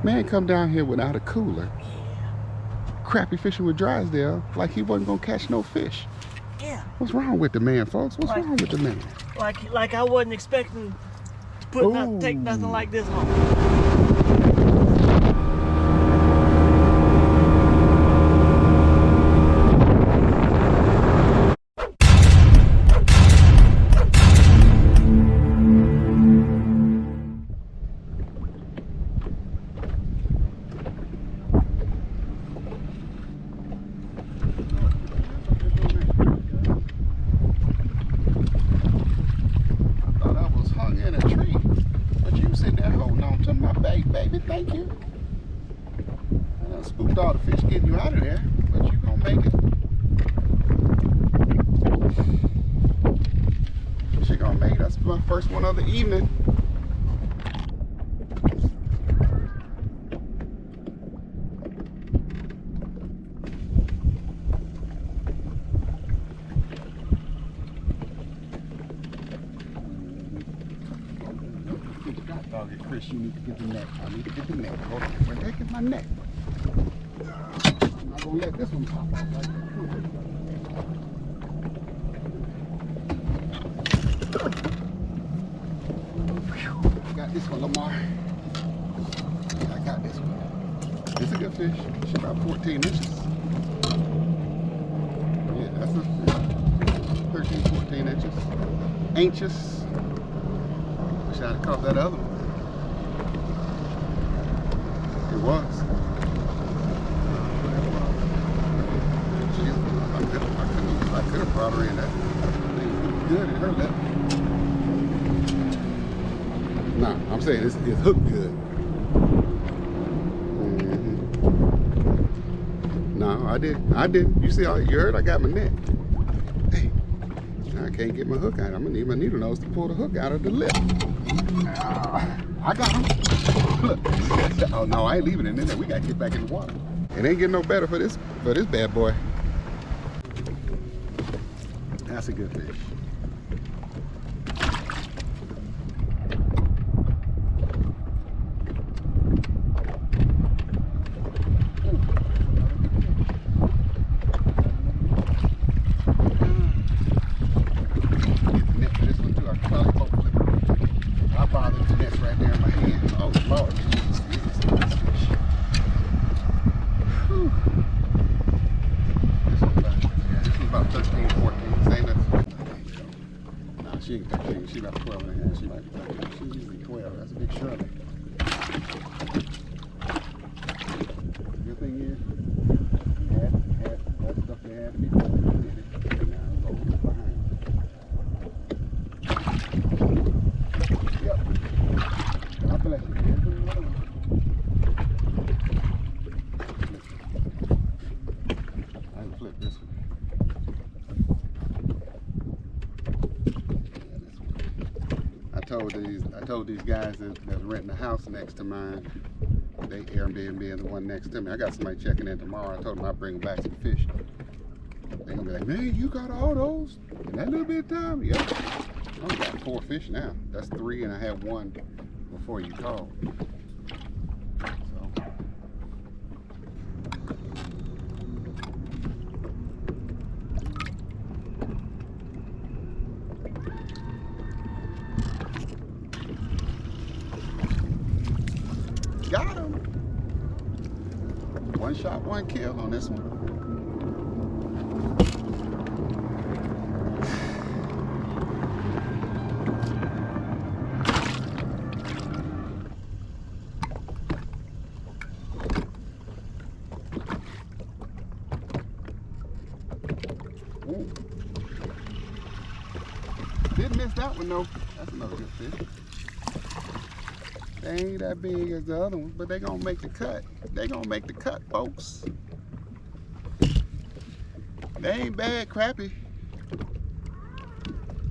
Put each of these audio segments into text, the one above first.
Man come down here without a cooler. Crappie fishing with Drysdale like he wasn't gonna catch no fish. Yeah. What's wrong with the man, folks? What's wrong with the man? Like I wasn't expecting to take nothing like this home. Baby, thank you. I done spooked all the fish getting you out of there, but you gonna make it. She gonna make it. That's my first one of the evening. Chris, you need to get the net. I need to get the net. Hold on. Where the heck is my net? I'm not gonna let this one pop off like that. Got this one, Lamar. I got this one. It's a good fish. She's about 14 inches. Yeah, that's a 13, 14 inches. Anxious. Wish I'd have caught that other one. It was. I could have brought her in. That thing was good in her lip. Nah, I'm saying it's hooked good. No, I didn't. You see, you heard I got my net. Hey, I can't get my hook out. I'm gonna need my needle nose to pull the hook out of the lip. I got him. Look. Oh no, I ain't leaving it in there. We gotta get back in the water. It ain't getting no better for this bad boy. That's a good fish. She ain't 13, she about 12 and a half. She might be 13. She's usually 12. That's a big shrimp. Good thing is, had that stuff they had before we did it. Now it's over behind. Yep. God bless you. I can flip this one. I told these guys that was renting a house next to mine, they Airbnb the one next to me. I got somebody checking in tomorrow. I told them I'd bring them back some fish. They're gonna be like, man, you got all those in that little bit of time? Yep. I only got 4 fish now. That's 3, and I had 1 before you called. So. Got him. 1 shot, 1 kill on this one. Ooh. Didn't miss that one though. That's another good fish. They ain't that big as the other ones, but they gonna make the cut. They gonna make the cut, folks. They ain't bad crappie.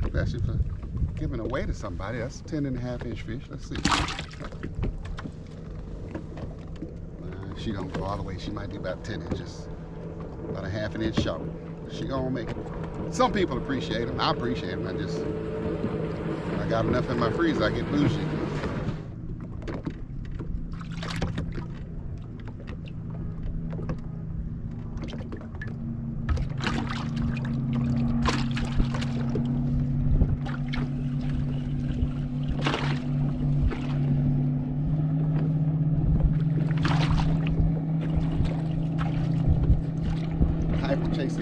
Especially for giving away to somebody. That's a 10.5-inch fish. Let's see. She don't go all the way. She might be about 10 inches. About a 1/2 inch short. She gonna make it. Some people appreciate them. I appreciate them. I got enough in my freezer. I get bougie.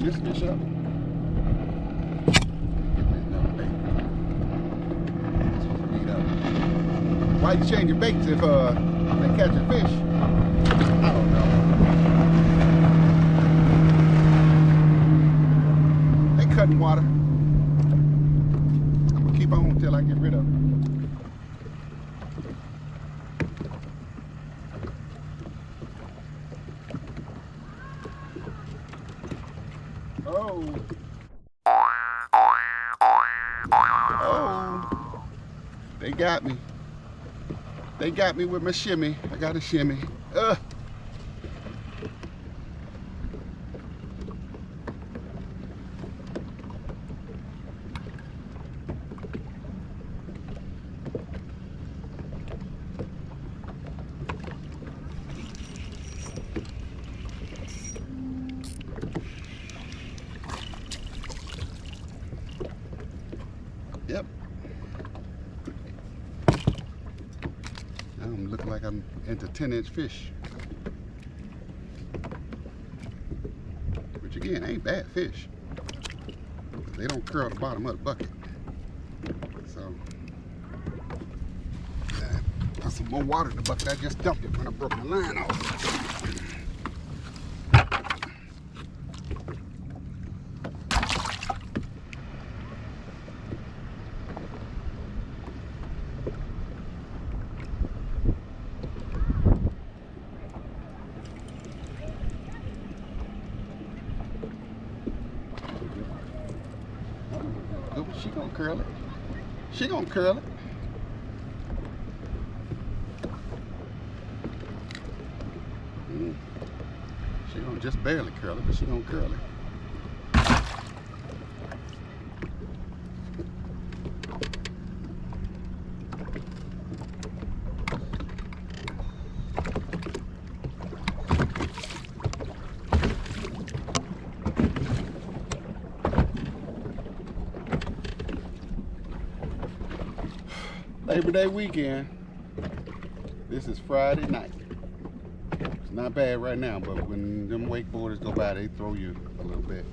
open this fish up. Get me another bait. This was beat up. Why you change your baits if they catch a fish? I don't know. They cutting water. I'm gonna keep on until I get rid of it. Oh. Oh. They got me. They got me with my shimmy. I got a shimmy. Yep. Now I'm looking like I'm into 10-inch fish. Which again, ain't bad fish. They don't curl the bottom of the bucket. So, got some more water in the bucket. I just dumped it when I broke my line off. She gonna curl it. She gonna curl it. She gonna just barely curl it, but she gonna curl it. Labor Day weekend. This is Friday night. It's not bad right now, but when them wakeboarders go by, they throw you a little bit.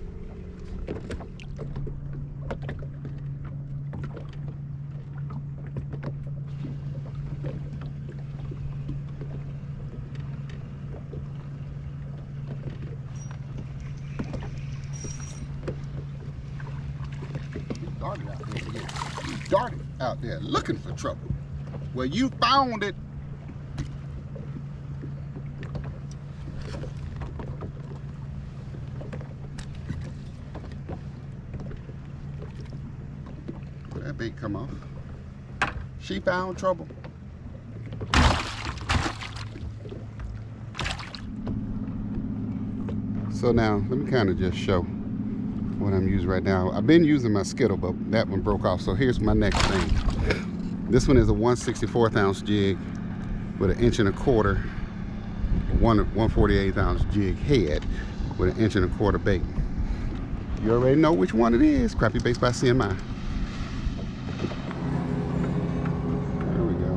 Darted out there again. You darted out there looking for trouble. Well, you found it. That bait come off. She found trouble. So now, let me kind of just show what I'm using right now. I've been using my Skittle, but that one broke off. So here's my next thing. This one is a 1/64 ounce jig with an 1¼ inch, 1/48 ounce jig head with an 1¼ inch bait. You already know which one it is. Crappie baits by CMI. There we go.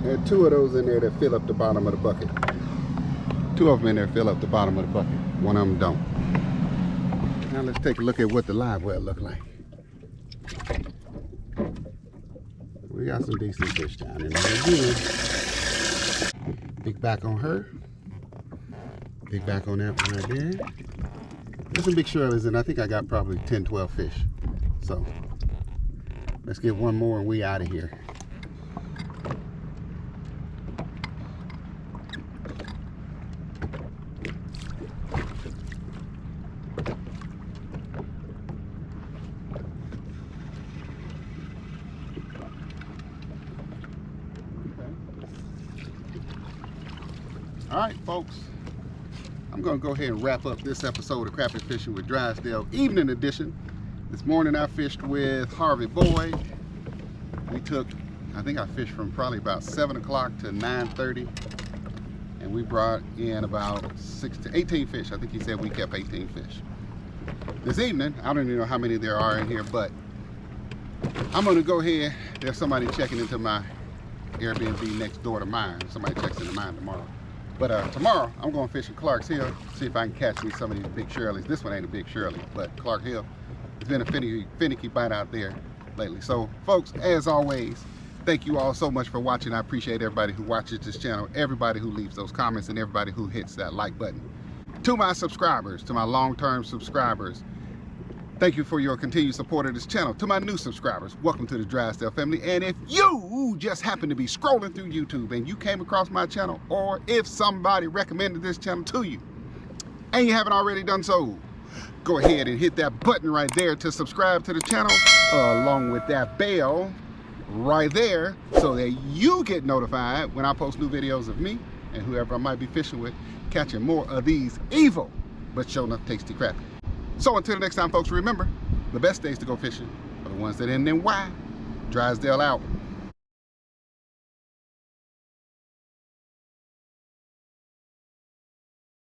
There are 2 of those in there that fill up the bottom of the bucket. 2 of them in there fill up the bottom of the bucket. 1 of them don't. Now let's take a look at what the live well look like. We got some decent fish down in there again. Big back on her. Big back on that one right there. There's some big shirleys, and I think I got probably 10, 12 fish. So let's get one more and we out of here. All right, folks, I'm going to go ahead and wrap up this episode of Crappie Fishing with Drysdale Evening Edition. This morning I fished with Harvey Boyd. We took, I think I fished from probably about 7 o'clock to 9:30, and we brought in about 6 to 18 fish. I think he said we kept 18 fish. This evening, I don't even know how many there are in here, but I'm going to go ahead. There's somebody checking into my Airbnb next door to mine. Somebody checks into mine tomorrow. But tomorrow, I'm going fishing Clark's Hill, see if I can catch me some of these big Shirleys. This one ain't a big Shirley, but Clark Hill, it's been a finicky bite out there lately. So, folks, as always, thank you all so much for watching. I appreciate everybody who watches this channel, everybody who leaves those comments, and everybody who hits that like button. To my subscribers, to my long-term subscribers, thank you for your continued support of this channel. To my new subscribers, welcome to the Drysdale family. And if you just happen to be scrolling through YouTube and you came across my channel, or if somebody recommended this channel to you and you haven't already done so, go ahead and hit that button right there to subscribe to the channel, along with that bell right there, so that you get notified when I post new videos of me and whoever I might be fishing with, catching more of these evil but sure enough tasty crappie. So until the next time, folks, remember, the best days to go fishing are the ones that end in Y. Drysdale out.